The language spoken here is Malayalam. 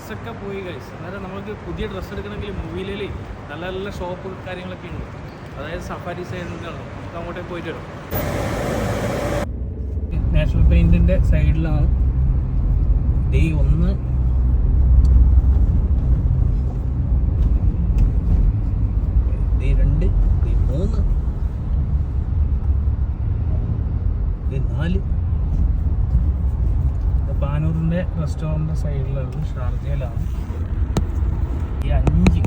ഡ്രസ്സൊക്കെ പോയി കഴിച്ചു. അന്നേരം നമുക്ക് പുതിയ ഡ്രസ്സ് എടുക്കണമെങ്കിൽ മൂവിയിലേ നല്ല നല്ല ഷോപ്പ് കാര്യങ്ങളൊക്കെ ഉണ്ട്. അതായത് സഫാരി സൈഡിലാണ്. നമുക്ക് അങ്ങോട്ടേക്ക് പോയിട്ട് വരും. നാഷണൽ പെയിൻറ്റിൻ്റെ സൈഡിലാണ് ഡേ 1, ഡേ 2, ഡേ 3, ഡേ 4. പാനൂറിൻ്റെ റെസ്റ്റോറൻറ്റ് സൈഡിലുള്ളത് ഷാർജയിലാണ്. ഈ 5